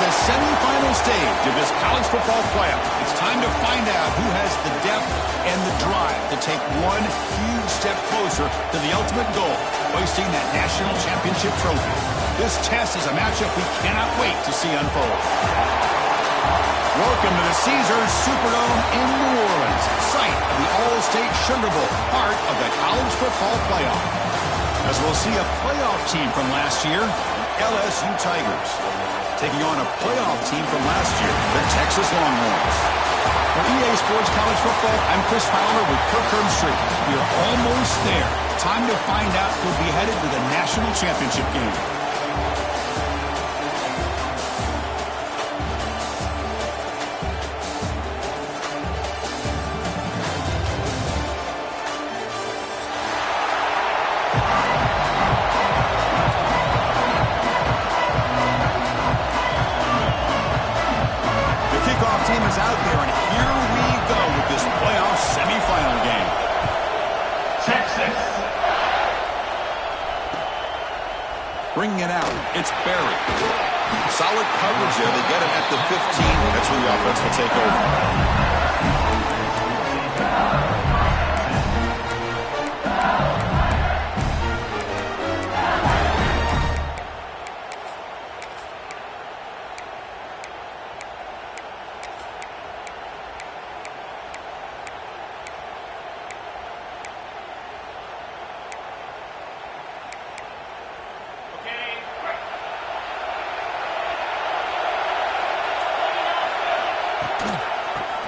the semifinal stage of this college football playoff. It's time to find out who has the depth and the drive to take one huge step closer to the ultimate goal, hoisting that national championship trophy. This test is a matchup we cannot wait to see unfold. Welcome to the Caesars Superdome in New Orleans, site of the All-State Sugar Bowl, part of the college football playoff. As we'll see a playoff team from last year, LSU Tigers, taking on a playoff team from last year, the Texas Longhorns. For EA Sports College Football, I'm Chris Fowler with Kirk Herbstreit. We are almost there. Time to find out who'll be headed to the national championship game. Bringing it out, it's Barry. Solid coverage there. They get him at the 15. That's where the offense will take over.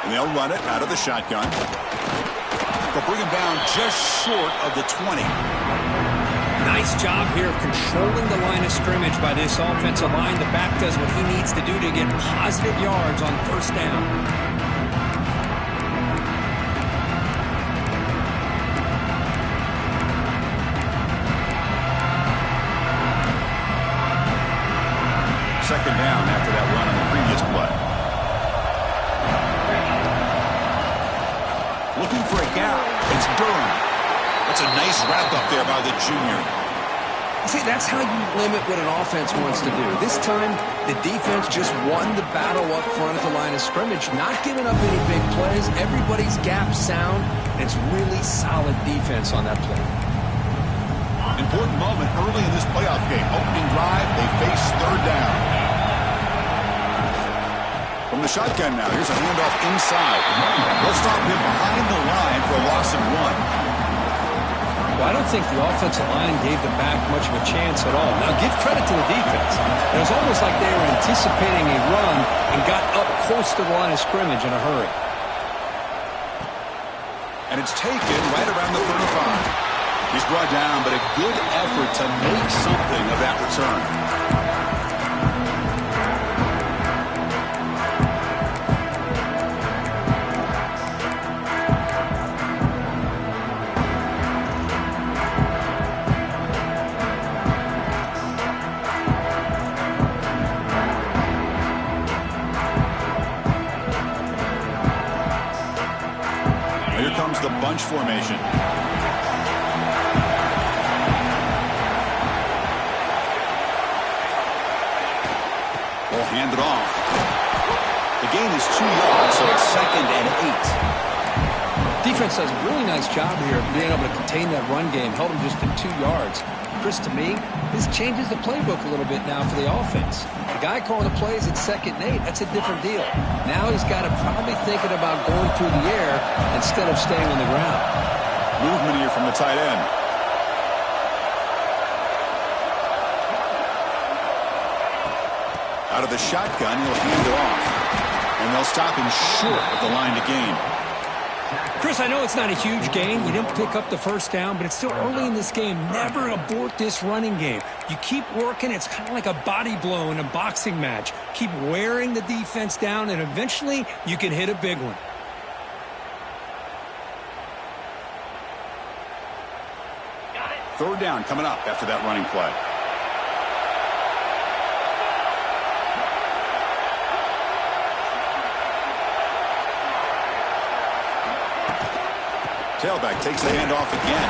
And they'll run it out of the shotgun. They'll bring him down just short of the 20. Nice job here of controlling the line of scrimmage by this offensive line. The back does what he needs to do to get positive yards on first down. Second down after that run on the previous play. Looking for a gap. It's Durham. That's a nice wrap up there by the junior. See, that's how you limit what an offense wants to do. This time, the defense just won the battle up front at the line of scrimmage, not giving up any big plays. Everybody's gap sound, and it's really solid defense on that play. Important moment early in this playoff game. Opening drive, they face third down. From the shotgun now, here's a handoff inside. They'll stop him behind the line for a loss of 1. Well, I don't think the offensive line gave the back much of a chance at all. Now, give credit to the defense. It was almost like they were anticipating a run and got up close to the line of scrimmage in a hurry. And it's taken right around the 35. He's brought down, but a good effort to make something of that return. Here comes the bunch formation. They'll hand it off. The gain is 2 yards, so it's 2nd and 8. Defense does a really nice job here of being able to contain that run game. Held him just at 2 yards. Chris, to me, this changes the playbook a little bit now for the offense. The guy calling the plays at 2nd and 8, that's a different deal. Now he's got to probably thinking about going through the air instead of staying on the ground. Movement here from the tight end. Out of the shotgun, he'll hand it off. And they'll stop him short of the line to gain. Chris, I know it's not a huge gain. You didn't pick up the first down, but it's still early in this game. Never abort this running game. You keep working. It's kind of like a body blow in a boxing match. Keep wearing the defense down, and eventually you can hit a big one. Third down coming up after that running play. Tailback takes the handoff again.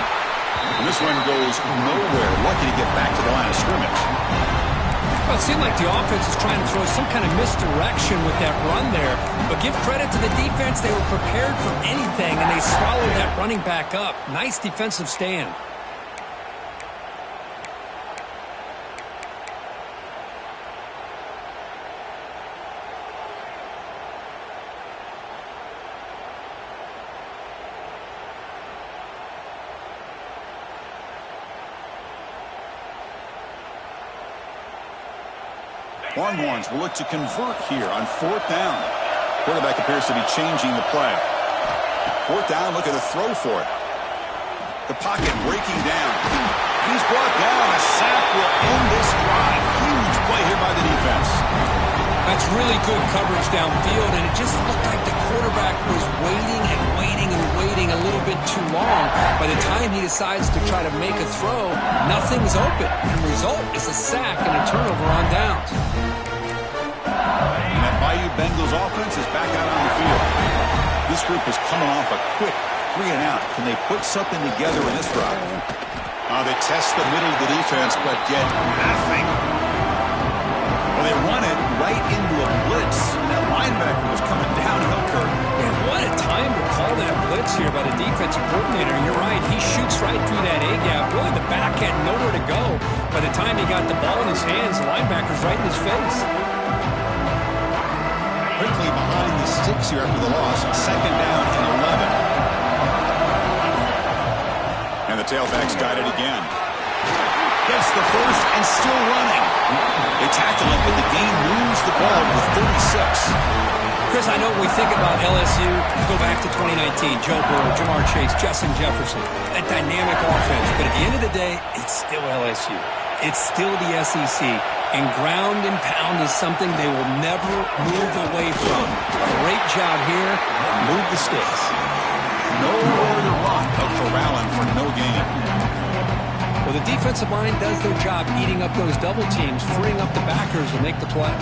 And this one goes nowhere. Lucky to get back to the line of scrimmage. Well, it seemed like the offense was trying to throw some kind of misdirection with that run there. But give credit to the defense. They were prepared for anything, and they swallowed that running back up. Nice defensive stand. Longhorns will look to convert here on 4th down. Quarterback appears to be changing the play. 4th down, look at the throw for it. The pocket breaking down. He's brought down. A sack will end this drive. Huge play here by the defense. That's really good coverage downfield, and it just looked like the quarterback was waiting and waiting and waiting a little bit too long. By the time he decides to try to make a throw, nothing's open. And the result is a sack and a turnover on downs. And that Bayou Bengals offense is back out on the field. This group is coming off a quick 3-and-out. Can they put something together in this drive? They test the middle of the defense, but get nothing. Well, they run it right into a blitz, and that linebacker was coming downhill, Kurt. And what a time to call that blitz here by the defensive coordinator. And you're right, he shoots right through that A-gap. Really, the back had nowhere to go. By the time he got the ball in his hands, the linebacker's right in his face. Quickly behind the sticks here after the loss. 2nd down and 11. And the tailback's got it again. Gets the first and still running. They tackle him, but the game moves the ball with 36. Chris, I know when we think about LSU, you go back to 2019, Joe Burrow, Jamar Chase, Justin Jefferson, that dynamic offense. But at the end of the day, it's still LSU. It's still the SEC. And ground and pound is something they will never move away from. Great job here, and move the sticks. Nowhere to run, but corralling for no gain. Well, the defensive line does their job eating up those double teams, freeing up the backers to make the play.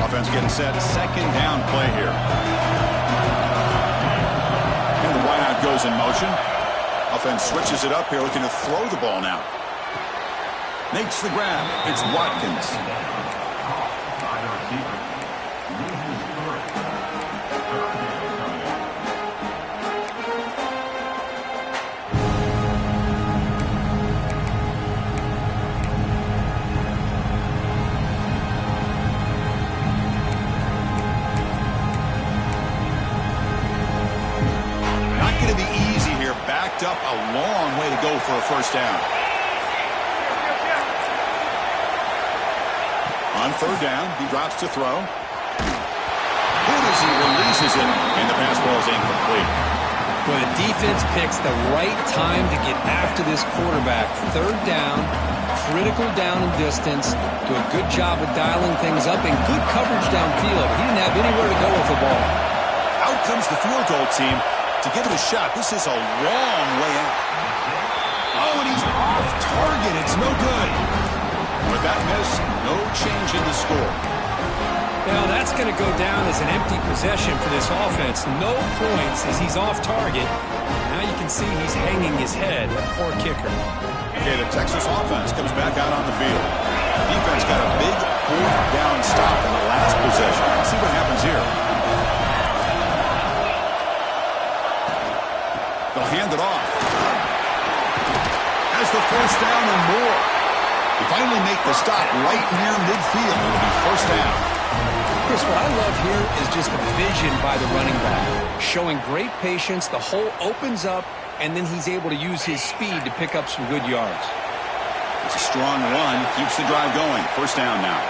Offense getting set. 2nd down play here. And the wideout goes in motion. Offense switches it up here, looking to throw the ball now. Makes the grab. It's Watkins. Up a long way to go for a 1st down. On 3rd down, he drops to throw. He releases it, and the pass ball is incomplete. Well, the defense picks the right time to get after this quarterback. 3rd down, critical down and distance. Do a good job of dialing things up, and good coverage downfield. He didn't have anywhere to go with the ball. Out comes the field goal team to give it a shot. This is a long way out. Oh, and he's off target. It's no good. With that miss, no change in the score. Well, that's going to go down as an empty possession for this offense. No points as he's off target. Now you can see he's hanging his head. A poor kicker. Okay, the Texas offense comes back out on the field. Defense got a big 4th down stop in the last possession. Let's see what happens here. They'll hand it off. Has the 1st down and more. They finally make the stop right near midfield. It'll be 1st down. Chris, what I love here is just the vision by the running back. Showing great patience. The hole opens up, and then he's able to use his speed to pick up some good yards. It's a strong run. Keeps the drive going. 1st down now.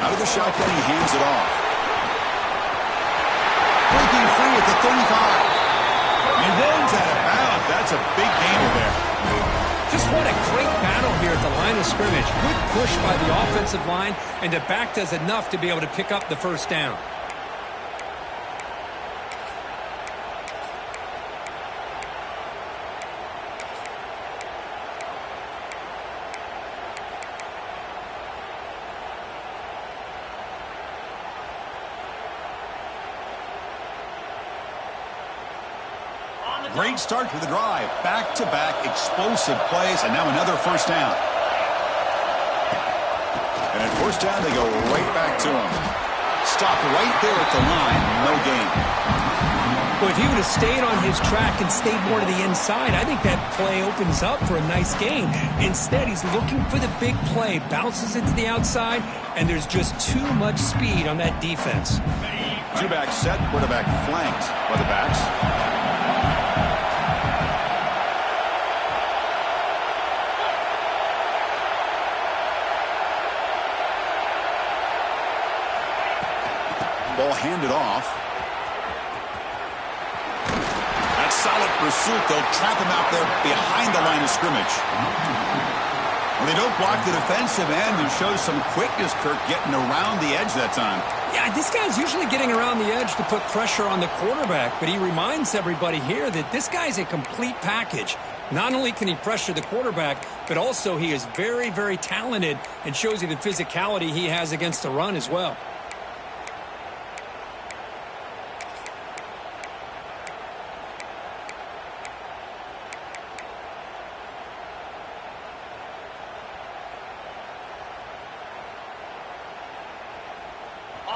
Out of the shotgun, he hands it off. Breaking free at the 35. He runs out of bounds. That's a big gainer there. Just what a great battle here at the line of scrimmage. Good push by the offensive line, and the back does enough to be able to pick up the 1st down. Great start to the drive. Back-to-back explosive plays, and now another first down. And at first down, they go right back to him. Stop right there at the line. No gain. Well, if he would have stayed on his track and stayed more to the inside, I think that play opens up for a nice gain. Instead, he's looking for the big play. Bounces into the outside, and there's just too much speed on that defense. Two-back set, quarterback flanked by the backs. Ball handed off. That's solid pursuit. They'll trap him out there behind the line of scrimmage. Well, they don't block the defensive end and show some quickness, Kirk, getting around the edge that time. Yeah, this guy's usually getting around the edge to put pressure on the quarterback, but he reminds everybody here that this guy's a complete package. Not only can he pressure the quarterback, but also he is very, very talented and shows you the physicality he has against the run as well.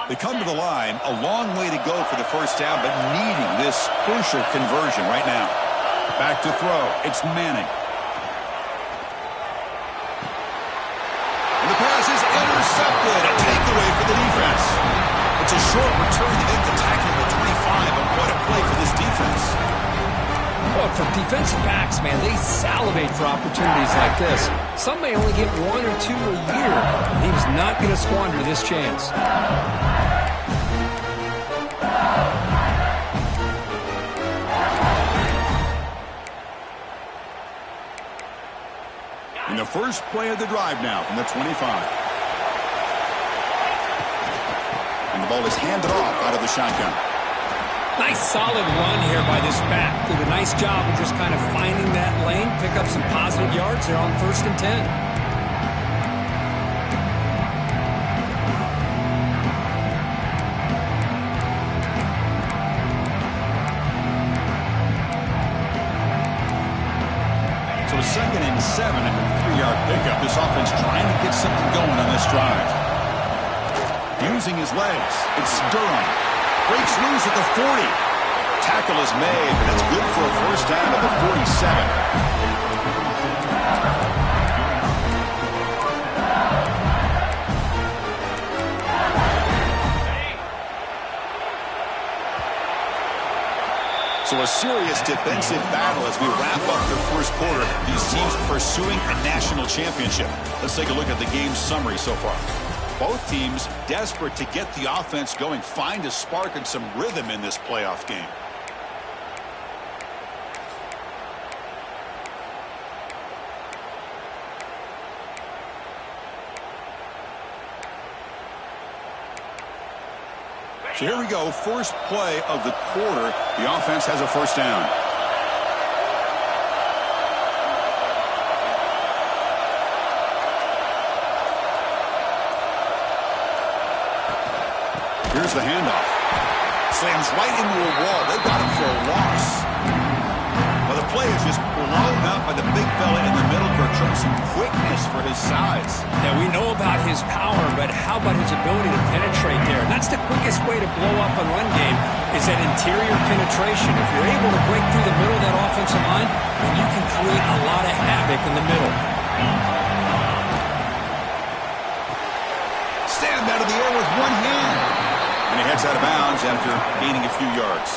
They come to the line, a long way to go for the first down, but needing this crucial conversion right now. Back to throw. It's Manning. And the pass is intercepted. A takeaway for the defense. It's a short return to hit the tackle at the 25, but what a play for this defense. Well, for defensive backs, man, they salivate for opportunities like this. Some may only get one or two a year. He was not going to squander this chance. In the first play of the drive now from the 25. And the ball is handed off out of the shotgun. Nice solid run here by this back. Did a nice job of just kind of finding that lane, pick up some positive yards there on 1st and 10. So 2nd and 7 and a 3-yard pickup. This offense trying to get something going on this drive. Using his legs. It's Durham. Breaks loose at the 40. Tackle is made, but that's good for a first down at the 47. So a serious defensive battle as we wrap up the first quarter. These teams pursuing a national championship. Let's take a look at the game summary so far. Both teams desperate to get the offense going, find a spark and some rhythm in this playoff game. So here we go, first play of the quarter. The offense has a first down. Here's the handoff. Slams right into a wall. They got him for a loss. Well, the play is just blown up by the big fella in the middle. Kirk showing some quickness for his size. Yeah, we know about his power, but how about his ability to penetrate there? And that's the quickest way to blow up a run game is that interior penetration. If you're able to break through the middle of that offensive line, then you can create a lot of havoc in the middle. Stabbed out of the air with one hand. And he heads out of bounds after gaining a few yards.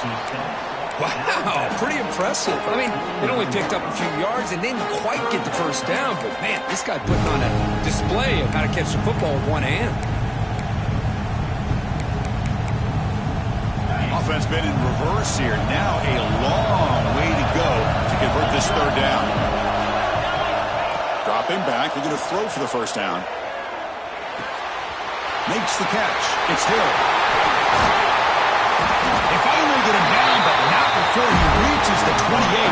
Wow, pretty impressive. I mean, it only picked up a few yards and didn't quite get the first down, but man, this guy putting on a display of how to catch the football with one hand. Offense been in reverse here. Now a long way to go to convert this third down. Dropping back, looking to throw for the first down. Makes the catch. It's Hill. They finally get him down, but not before he reaches the 28.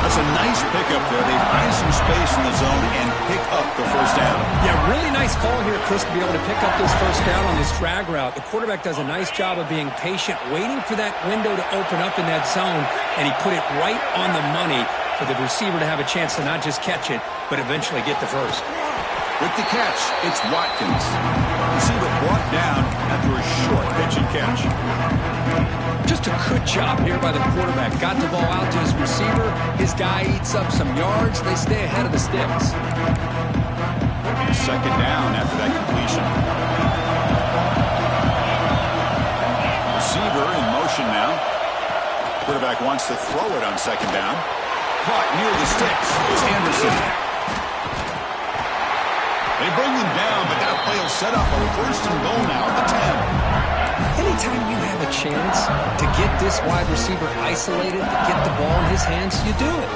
That's a nice pickup there. They find some space in the zone and pick up the first down. Yeah, really nice call here, Chris, to be able to pick up this first down on this drag route. The quarterback does a nice job of being patient, waiting for that window to open up in that zone, and he put it right on the money for the receiver to have a chance to not just catch it, but eventually get the first. With the catch, it's Watkins. Receiver brought down after a short pitch and catch. Just a good job here by the quarterback. Got the ball out to his receiver. His guy eats up some yards. They stay ahead of the sticks. Second down after that completion. Receiver in motion now. Quarterback wants to throw it on second down. Caught near the sticks. It's Anderson. They bring him down, but that play will set up a first and goal now at the 10. Anytime you have a chance to get this wide receiver isolated, to get the ball in his hands, you do it.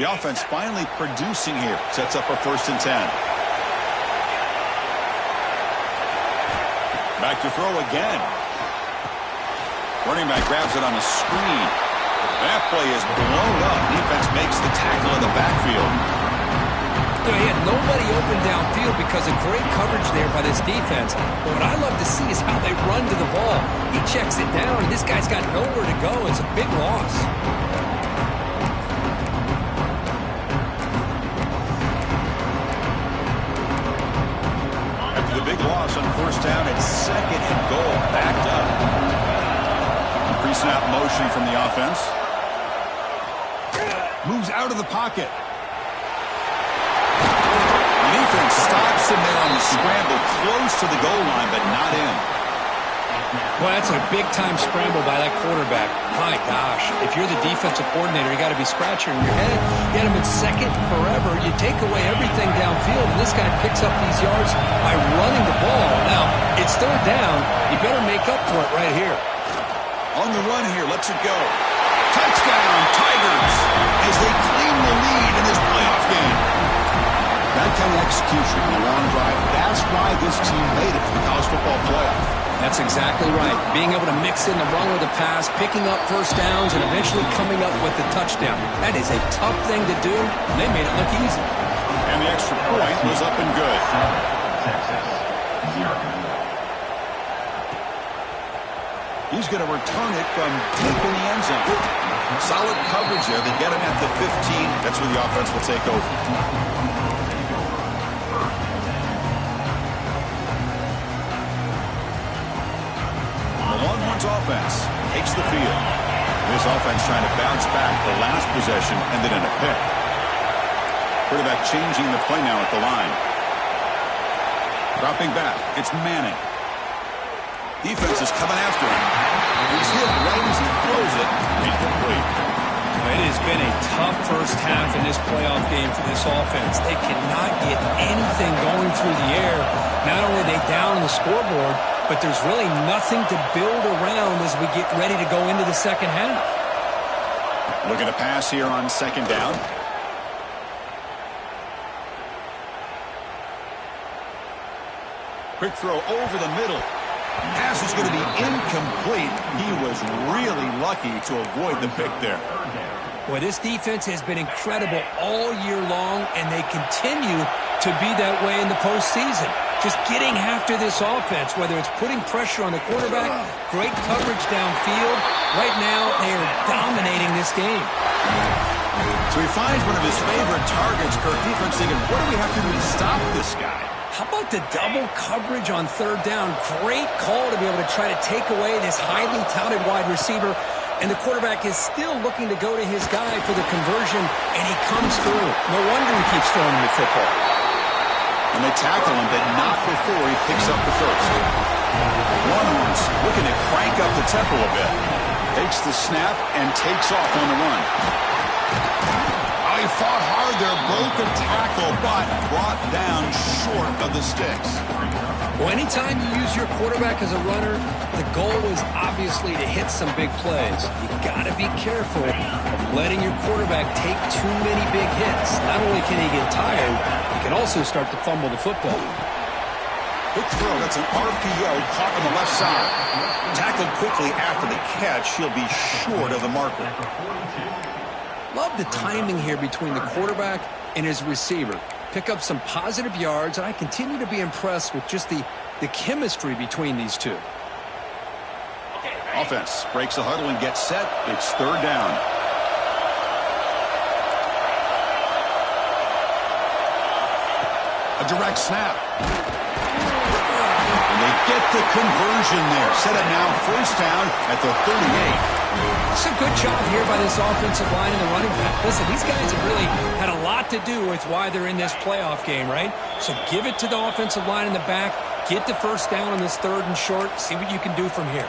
The offense finally producing here. Sets up a first and 10. Back to throw again. Running back grabs it on a screen. That play is blown up. Defense makes the tackle in the backfield. You know, he had nobody open downfield because of great coverage there by this defense. But what I love to see is how they run to the ball. He checks it down, and this guy's got nowhere to go. It's a big loss. After the big loss on first down, it's second and goal. Backed up. Pre-snap motion from the offense. Moves out of the pocket. The defense stops him there on the scramble, close to the goal line, but not in. Well, that's a big-time scramble by that quarterback. My gosh, if you're the defensive coordinator, you got to be scratching your head. Get him in second forever. You take away everything downfield, and this guy picks up these yards by running the ball. Now, it's third down. You better make up for it right here. On the run here, lets it go. Touchdown, Tigers, as they claim the lead in this playoff game. That kind of execution in a long drive, that's why this team made it to the college football playoff. That's exactly right. Being able to mix in the run with the pass, picking up first downs, and eventually coming up with the touchdown. That is a tough thing to do, and they made it look easy. And the extra point was up and good. He's going to return it from deep in the end zone. Solid coverage there. They get him at the 15. That's where the offense will take over. The Longhorns offense takes the field. This offense trying to bounce back. The last possession ended in a pick. Quarterback changing the play now at the line. Dropping back. It's Manning. Defense is coming after him. He's hit right as he throws it. Incomplete. It has been a tough first half in this playoff game for this offense. They cannot get anything going through the air. Not only are they down on the scoreboard, but there's really nothing to build around as we get ready to go into the second half. Look at the pass here on second down. Quick throw over the middle. Pass is going to be incomplete. He was really lucky to avoid the pick there. Well, this defense has been incredible all year long, and they continue to be that way in the postseason. Just getting after this offense, whether it's putting pressure on the quarterback, great coverage downfield. Right now, they are dominating this game. So he finds one of his favorite targets. Kirk, defense thinking, what do we have to do to stop this guy? How about the double coverage on third down? Great call to be able to try to take away this highly touted wide receiver. And the quarterback is still looking to go to his guy for the conversion, and he comes through. No wonder he keeps throwing him the football. And they tackle him, but not before he picks up the first. Longhorns looking to crank up the tempo a bit. Takes the snap and takes off on the run. Oh, he fought hard there, broke a tackle, but brought down short of the sticks. Well, anytime you use your quarterback as a runner, the goal is obviously to hit some big plays. You got to be careful of letting your quarterback take too many big hits. Not only can he get tired, he can also start to fumble the football. Quick throw. That's an RPO caught on the left side. Tackled quickly after the catch. He'll be short of the marker. Love the timing here between the quarterback and his receiver. Pick up some positive yards, and I continue to be impressed with just the chemistry between these two. Offense breaks the huddle and gets set. It's third down. A direct snap. And they get the conversion there. Set it now first down at the 38. It's a good job here by this offensive line and the running back. Listen, these guys have really had a lot to do with why they're in this playoff game, right? So give it to the offensive line in the back. Get the first down on this third and short. See what you can do from here.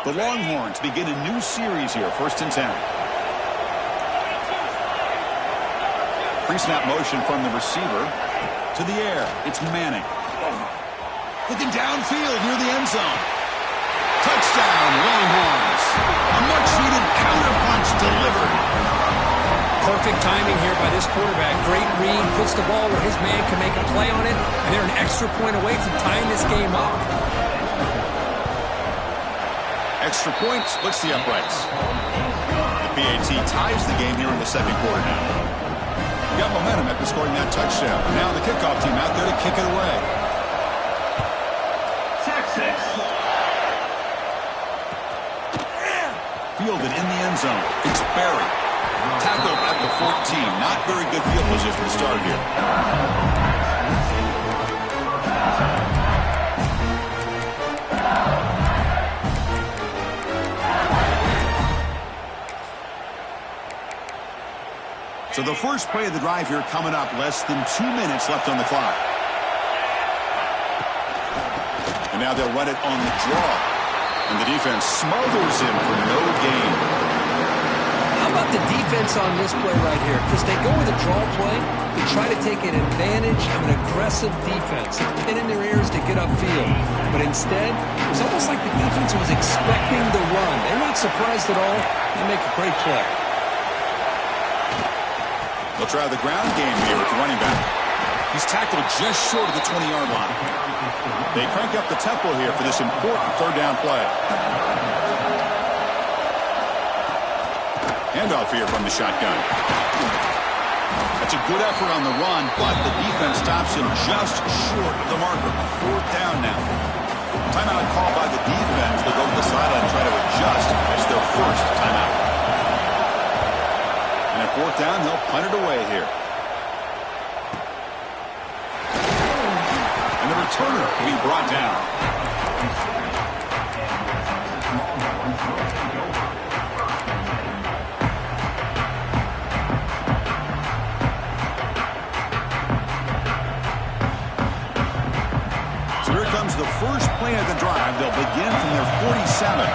The Longhorns begin a new series here, 1st and 10. Pre-snap motion from the receiver to the air. It's Manning. Looking downfield near the end zone. Touchdown, Longhorns. A much-needed counterpunch delivered. Perfect timing here by this quarterback. Great read, puts the ball where his man can make a play on it, and they're an extra point away from tying this game up. Extra point splits the uprights. The PAT ties the game here in the second quarter now. Got momentum after scoring that touchdown. Now the kickoff team out there to kick it away. Texas. Fielded in the end zone. It's Barry. Tackled at the 14. Not very good field position to start here. So the first play of the drive here coming up. Less than 2 minutes left on the clock. And now they'll run it on the draw. And the defense smothers him for no gain. How about the defense on this play right here? Because they go with a draw play. They try to take an advantage of an aggressive defense. It's been in their ears to get upfield. But instead, it was almost like the defense was expecting the run. They're not surprised at all. They make a great play. They'll try the ground game here with the running back. He's tackled just short of the 20-yard line. They crank up the tempo here for this important third down play. Handoff here from the shotgun. That's a good effort on the run, but the defense stops him just short of the marker. Fourth down now. Timeout called by the defense. They'll go to the sideline and try to adjust. It's their first timeout. And at fourth down, they'll punt it away here. And the returner will be brought down. So here comes the first play of the drive. They'll begin from their 47.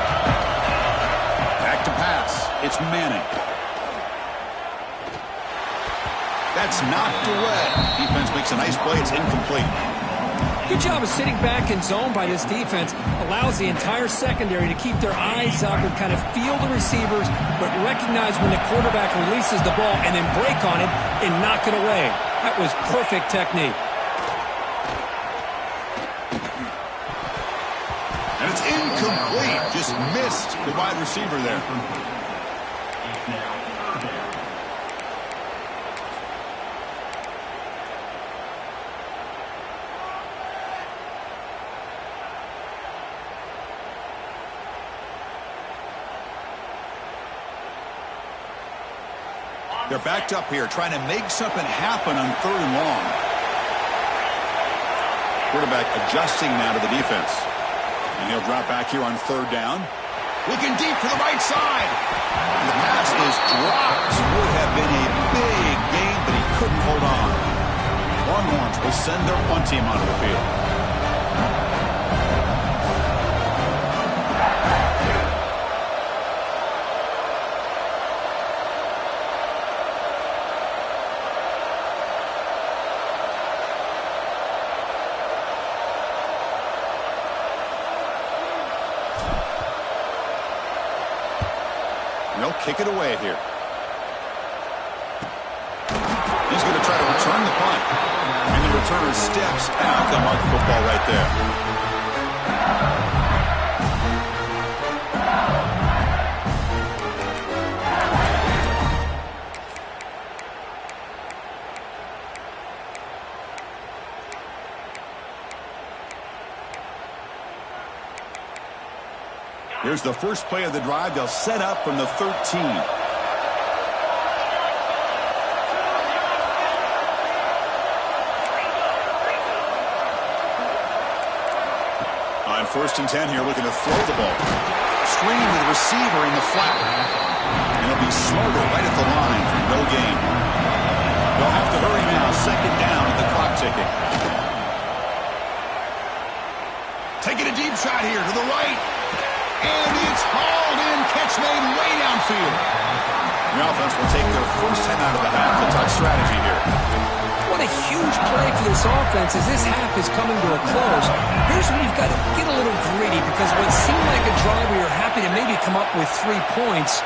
Back to pass. It's Manning. That's knocked away. Defense makes a nice play. It's incomplete. Good job of sitting back in zone by this defense. Allows the entire secondary to keep their eyes up and kind of feel the receivers, but recognize when the quarterback releases the ball and then break on it and knock it away. That was perfect technique. And it's incomplete. Just missed the wide receiver there. They're backed up here, trying to make something happen on third and long. Quarterback adjusting now to the defense. And he'll drop back here on third down. Looking deep to the right side. And the pass is dropped. Would have been a big gain, but he couldn't hold on. Longhorns will send their punt team onto the field. And they'll kick it away here. He's going to try to return the punt. And the returner steps out. They'll mark the football right there. Here's the first play of the drive. They'll set up from the 13. On 1st and 10 here, looking to throw the ball. Screen to the receiver in the flat. And it'll be Smarter right at the line for no gain. They'll have to hurry now. 2nd down with the clock ticking. Taking a deep shot here to the right. And it's hauled in. Catch made way downfield. The offense will take their first 10 out of the half. The touch strategy here. What a huge play for this offense as this half is coming to a close. Here's where you've got to get a little greedy because what seemed like a drive where you're happy to maybe come up with 3 points,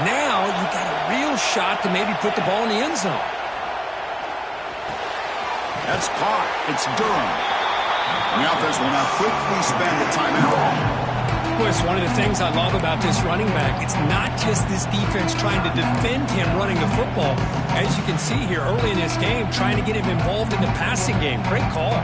now you've got a real shot to maybe put the ball in the end zone. That's caught. It's Durham. The offense will now quickly spend the timeout. Well, it's one of the things I love about this running back. It's not just this defense trying to defend him running the football. As you can see here early in this game, trying to get him involved in the passing game. Great call.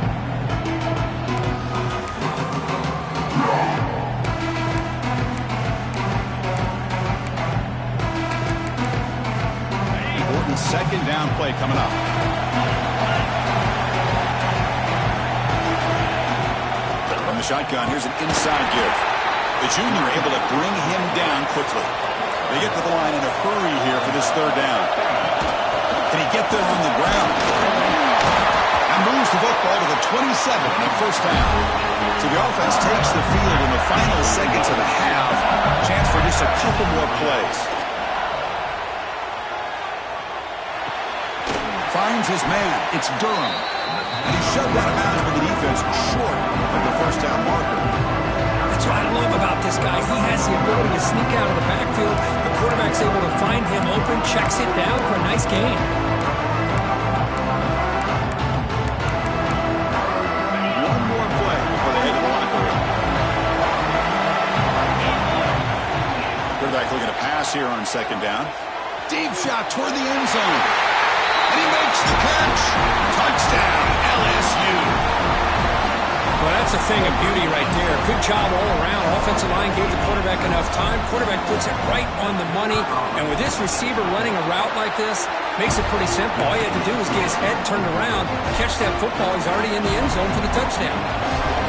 Important 2nd down play coming up. From the shotgun, here's an inside give. The junior able to bring him down quickly. They get to the line in a hurry here for this 3rd down. Can he get there on the ground? And moves the football to the 27 and a 1st down. So the offense takes the field in the final seconds of the half. Chance for just a couple more plays. Finds his man. It's Durham. And he shoved out of bounds with the defense short of the 1st down marker. That's what I love about this guy. He has the ability to sneak out of the backfield. The quarterback's able to find him open, checks it down for a nice gain. One more play before they head to the locker room. Quarterback looking to pass here on 2nd down. Deep shot toward the end zone. And he makes the catch. Touchdown, LSU. Well, that's a thing of beauty right there. Good job all around. Offensive line gave the quarterback enough time. Quarterback puts it right on the money. And with this receiver running a route like this, makes it pretty simple. All you had to do was get his head turned around, catch that football. He's already in the end zone for the touchdown.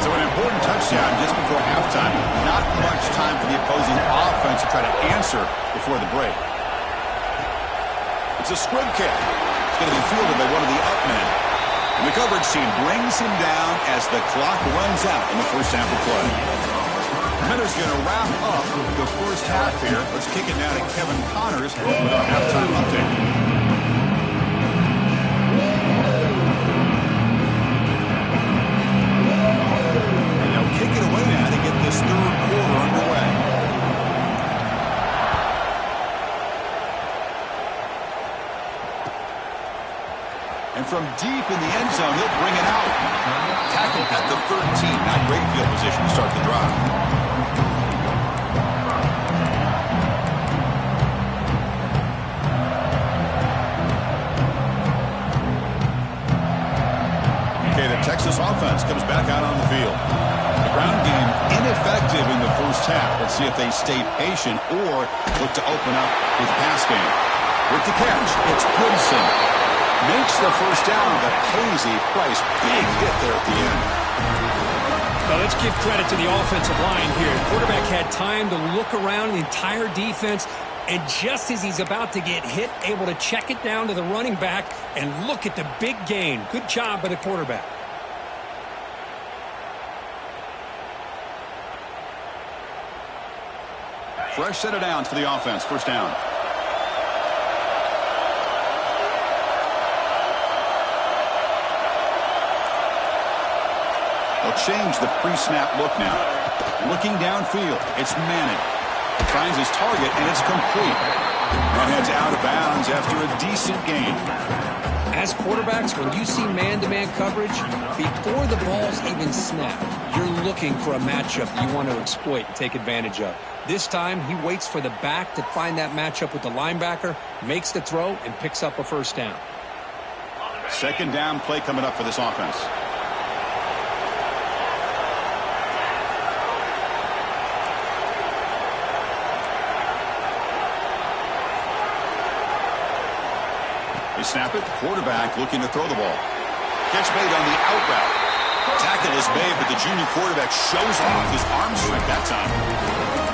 So an important touchdown just before halftime. Not much time for the opposing offense to try to answer before the break. It's a squib kick. It's going to be fielded by one of the up men. And the coverage team brings him down as the clock runs out in the 1st half of play. Mentor's going to wrap up the 1st half here. Let's kick it now to Kevin Connors with our halftime update. And they'll kick it away now to get this 3rd quarter underway. And from deep in the end zone, he'll bring it out. Tackle at the 13. Not great field position to start the drive. Okay, the Texas offense comes back out on the field. The ground game ineffective in the 1st half. Let's see if they stay patient or look to open up with the pass game. With the catch, it's Goodson. Makes the 1st down, but Posey Price, big hit there at the end. Well, let's give credit to the offensive line here. The quarterback had time to look around the entire defense, and just as he's about to get hit, able to check it down to the running back, and look at the big gain. Good job by the quarterback. Fresh set of downs for the offense. 1st down. They'll change the pre-snap look now. Looking downfield, it's Manning. Finds his target, and it's complete. And heads out of bounds after a decent gain. As quarterbacks, when you see man-to-man coverage, before the ball's even snapped, you're looking for a matchup you want to exploit and take advantage of. This time, he waits for the back to find that matchup with the linebacker, makes the throw, and picks up a first down. Second down play coming up for this offense. They snap it. Quarterback looking to throw the ball. Catch made on the out route. Tackle is made, but the junior quarterback shows off his arm strength that time.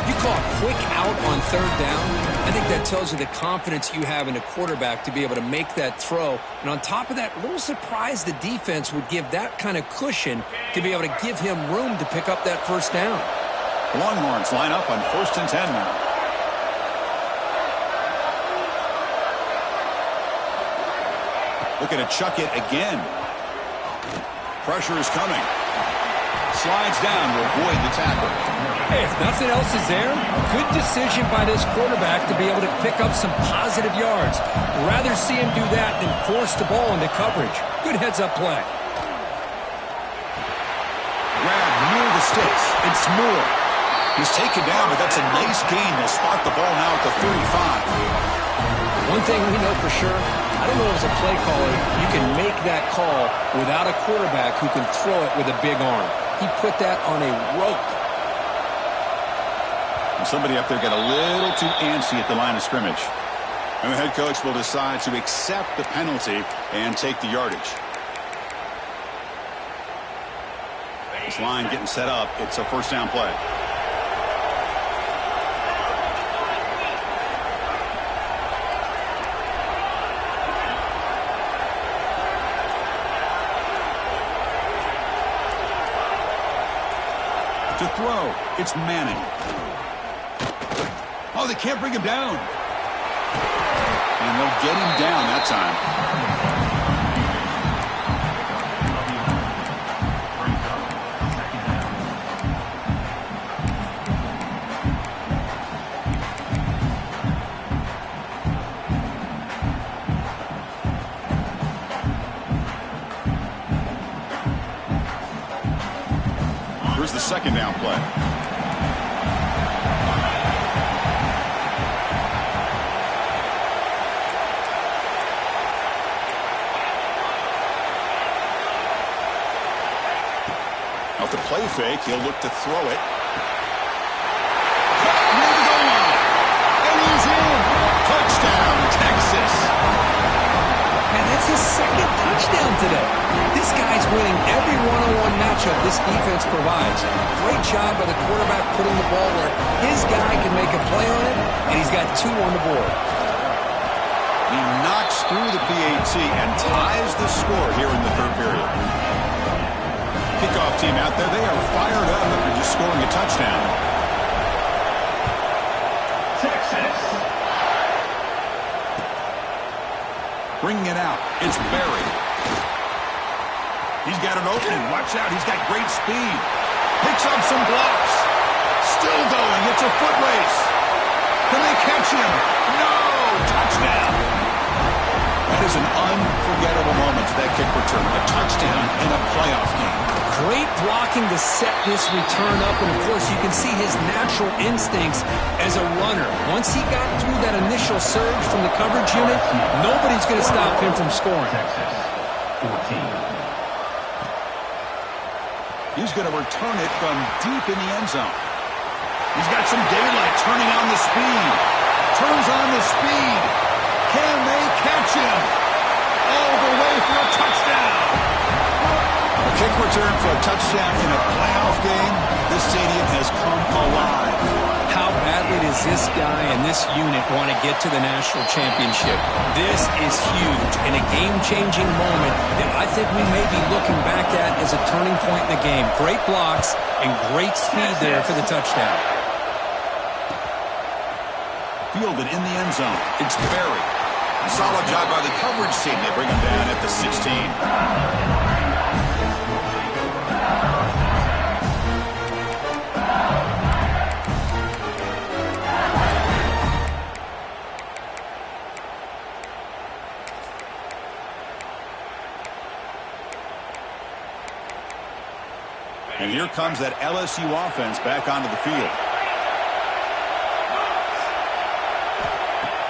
You call a quick out on third down, I think that tells you the confidence you have in a quarterback to be able to make that throw. And on top of that, a little surprised the defense would give that kind of cushion to be able to give him room to pick up that first down. Longhorns line up on 1st and 10 now. Looking to chuck it again. Pressure is coming. Slides down to avoid the tackle. Hey, if nothing else is there, good decision by this quarterback to be able to pick up some positive yards. Rather see him do that than force the ball into coverage. Good heads-up play. Grab near the sticks. It's Moore. He's taken down, but that's a nice gain. They'll spot the ball now at the 35. One thing we know for sure, I don't know as a play caller, you can make that call without a quarterback who can throw it with a big arm. He put that on a rope. And somebody up there got a little too antsy at the line of scrimmage. And the head coach will decide to accept the penalty and take the yardage. This line getting set up. It's a first down play. To throw, it's Manning. Oh, they can't bring him down. And they'll get him down that time. Here's the second down play. Off the play fake, he'll look to throw it. Near the goal line. And he's in. Touchdown, Texas. Man, that's his second touchdown today. This guy's winning every one-on-one matchup this defense provides. Great job by the quarterback putting the ball where his guy can make a play on it, and he's got 2 on the board. He knocks through the PAT and ties the score here in the third period. Kickoff team out there, they are fired up after just scoring a touchdown. Texas. Bringing it out, it's Barry. He's got an opening. Watch out. He's got great speed. Picks up some blocks. Still going. It's a foot race. Can they catch him? No! Touchdown. That is an unforgettable moment for that kick return. A touchdown in a playoff game. Great blocking to set this return up. And, of course, you can see his natural instincts as a runner. Once he got through that initial surge from the coverage unit, nobody's going to stop him from scoring. Texas, 14. He's going to return it from deep in the end zone. He's got some daylight turning on the speed. Turns on the speed. Can they catch him? All the way for a touchdown. A kick return for a touchdown in a playoff game. This stadium has come alive. How badly does this guy and this unit want to get to the national championship? This is huge and a game-changing moment that I think we may be looking back at as a turning point in the game. Great blocks and great speed there for the touchdown. Fielded in the end zone. It's Barry. Solid job by the coverage team. They bring him down at the 16. And here comes that LSU offense back onto the field.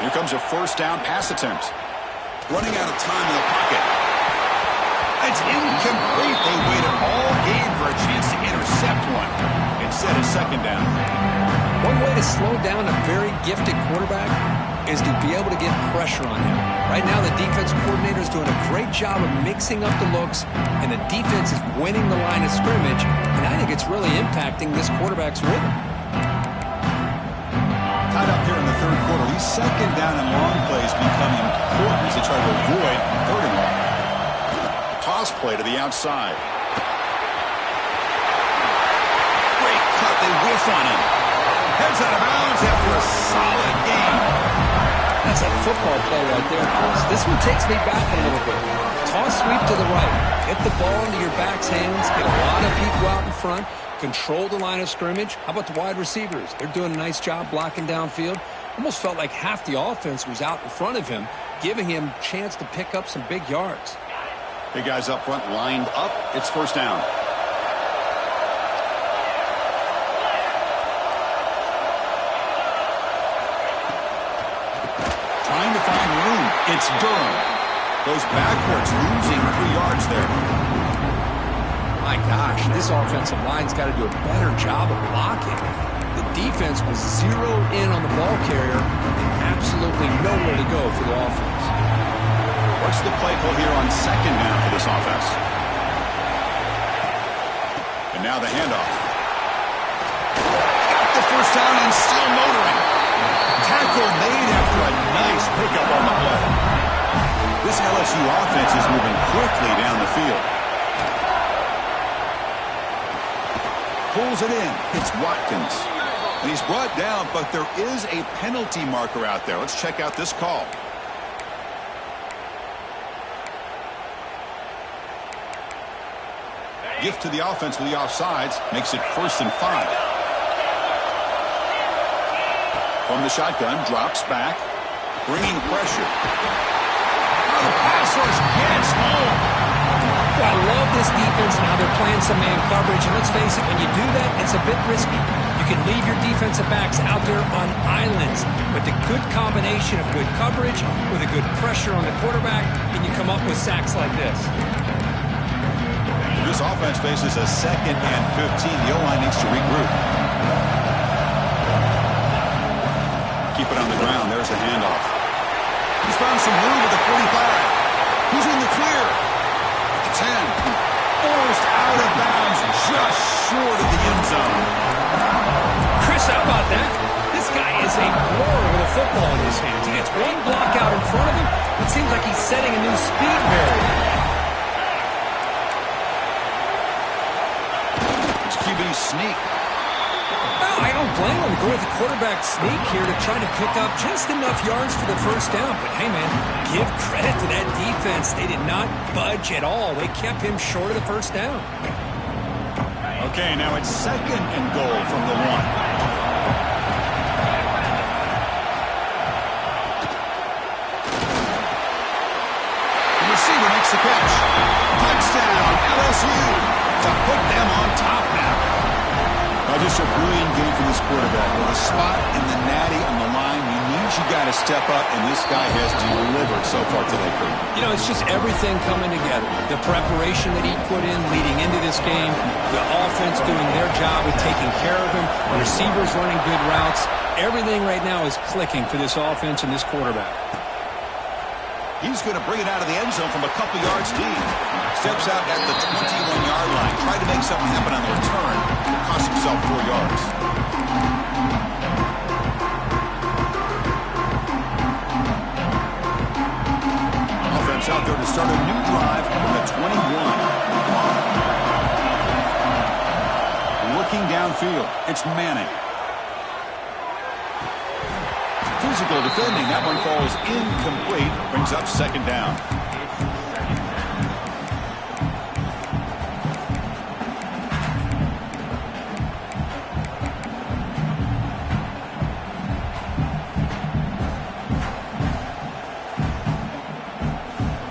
Here comes a first down pass attempt. Running out of time in the pocket. It's incomplete. They waited all game for a chance to intercept one. Instead of second down. One way to slow down a very gifted quarterback is to be able to get pressure on him. Right now, the defense coordinator is doing a great job of mixing up the looks, and the defense is winning the line of scrimmage, and I think it's really impacting this quarterback's rhythm. Tied up here in the third quarter. These second down and long plays become important as they try to avoid third and long. Toss play to the outside. Great cut. They whiff on him. Heads out of bounds after a solid game. That's a football play right there, Chris. This one takes me back a little bit. Toss sweep to the right. Get the ball into your back's hands. Get a lot of people out in front. Control the line of scrimmage. How about the wide receivers? They're doing a nice job blocking downfield. Almost felt like half the offense was out in front of him, giving him a chance to pick up some big yards. Big guys up front lined up. It's first down. Trying to find room. It's Durham. Goes backwards, losing 3 yards there. My gosh, this offensive line's got to do a better job of blocking. The defense was zeroed in on the ball carrier and absolutely nowhere to go for the offense. What's the play call here on second down for this offense? And now the handoff. Got the first down and still motoring. Tackle made after a nice pickup on the play. This LSU offense is moving quickly down the field. Pulls it in. It's Watkins. And he's brought down, but there is a penalty marker out there. Let's check out this call. Gift to the offense with the offsides. Makes it 1st and 5. From the shotgun, drops back. Bringing pressure. Oh, the pass rush gets home. I love this defense. Now they're playing some man coverage. And let's face it, when you do that, it's a bit risky. You can leave your defensive backs out there on islands. But the good combination of good coverage with a good pressure on the quarterback, and you come up with sacks like this. This offense faces a 2nd and 15. The O-line needs to regroup. Keep it on the ground. There's the handoff. He's found some room at the 45. He's in the clear. At the 10. Forced out of bounds just short of the end zone. Chris, how about that? This guy is a blower with a football in his hands. He gets one block out in front of him. It seems like he's setting a new speed barrier. QB sneak. No, I don't blame him to go with the quarterback sneak here to try to pick up just enough yards for the first down. But, hey, man, give credit to that defense. They did not budge at all. They kept him short of the first down. Okay, now it's 2nd and goal from the 1. The receiver makes the catch. Touchdown, LSU, to put them on top now. Just a brilliant game for this quarterback. With a spot in the natty on the line, you need you got to step up, and this guy has delivered so far today, Kurt. You know, it's just everything coming together. The preparation that he put in leading into this game, the offense doing their job of taking care of him, the receivers running good routes. Everything right now is clicking for this offense and this quarterback. He's going to bring it out of the end zone from a couple yards deep. Steps out at the 21-yard line. Tried to make something happen on the return. Cost himself 4 yards. Offense out there to start a new drive from the 21. Looking downfield. It's Manning. Physical defending. That one falls incomplete. Brings up 2nd down.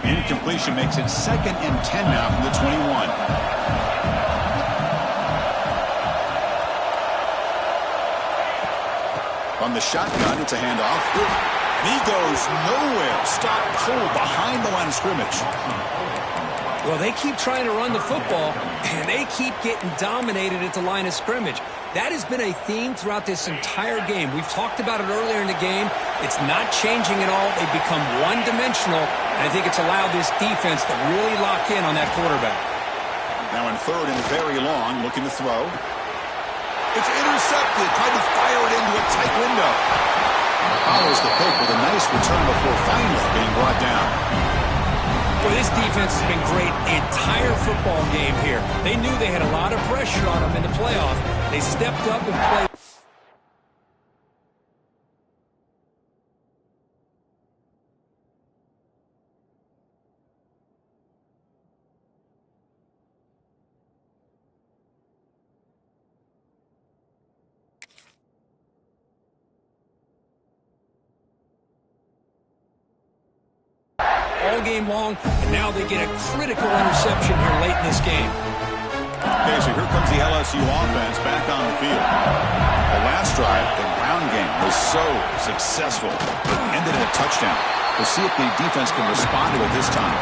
Incompletion makes it 2nd and 10 now from the 21. From the shotgun, it's a handoff. And he goes nowhere. Stop cold behind the line of scrimmage. Well, they keep trying to run the football, and they keep getting dominated at the line of scrimmage. That has been a theme throughout this entire game. We've talked about it earlier in the game. It's not changing at all. They've become one-dimensional, and I think it's allowed this defense to really lock in on that quarterback. Now in third and very long, looking to throw. It's intercepted. Tried to fire it into a tight window. Follows the pick with a nice return before finally being brought down. Well, this defense has been great the entire football game here. They knew they had a lot of pressure on them in the playoff. They stepped up and played. All game long, and now they get a critical interception here late in this game. Okay, so here comes the LSU offense back on the field. The last drive, the ground game, was so successful. It ended in a touchdown. We'll see if the defense can respond to it this time.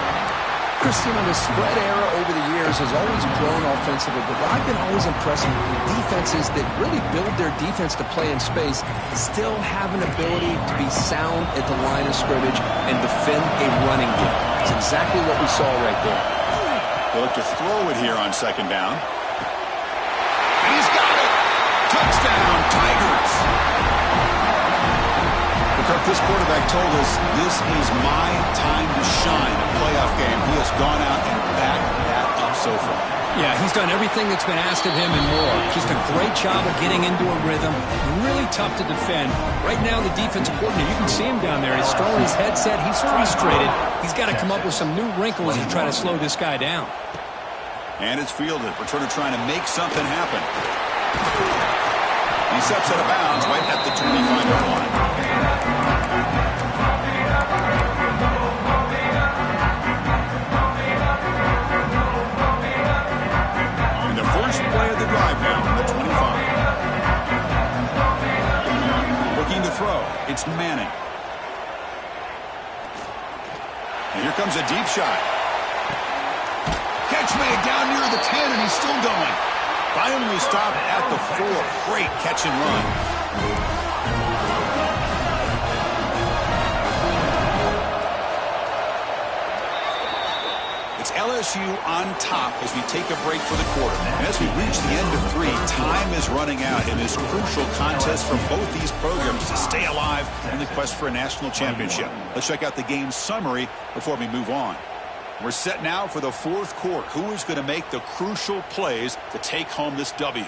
Christian, the spread era over the years has always grown offensively, but what I've been always impressed with defenses that really build their defense to play in space still have an ability to be sound at the line of scrimmage and defend a running game. It's exactly what we saw right there. They look to throw it here on second down. And he's got it! Touchdown, Tigers! Kirk, this quarterback told us this is my time to shine a playoff game. He has gone out and backed that up so far. Yeah, he's done everything that's been asked of him and more. Just a great job of getting into a rhythm. Really tough to defend. Right now, the defensive coordinator, you can see him down there. He's throwing his headset. He's frustrated. He's got to come up with some new wrinkles to try to slow this guy down. And it's fielded. Returner trying to make something happen. He steps out of bounds right at the 25-yard line. And the first play of the drive now on the 25. Looking to throw. It's Manning. And here comes a deep shot. Catch made down near the 10, and he's still going. Finally stopped at the 4. Great catch and run. It's LSU on top as we take a break for the quarter. And as we reach the end of 3, time is running out in this crucial contest for both these programs to stay alive in the quest for a national championship. Let's check out the game summary before we move on. We're set now for the fourth quarter. Who is going to make the crucial plays to take home this W?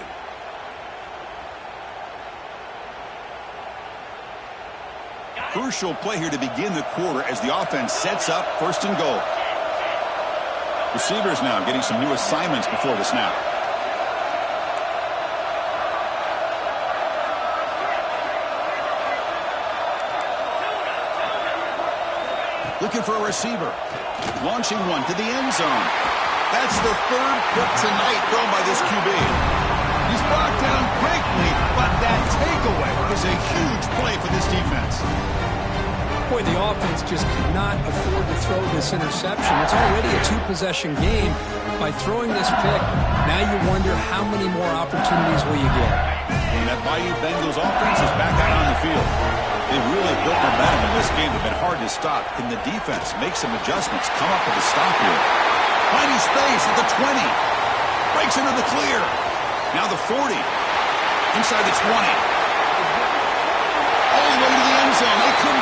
Crucial play here to begin the quarter as the offense sets up first and goal. Receivers now getting some new assignments before the snap. Looking for a receiver. Launching one to the end zone. That's the third pick tonight thrown by this QB. He's brought down quickly, but that takeaway is a huge play for this defense. Boy, the offense just could not afford to throw this interception. It's already a 2-possession game. By throwing this pick, now you wonder how many more opportunities will you get. And that Bayou Bengals offense is back out on the field. They've really built momentum in this game. They've been hard to stop. Can the defense make some adjustments? Come up with a stop here. Finding space at the 20. Breaks into the clear. Now the 40. Inside the 20. All the way to the end zone. They could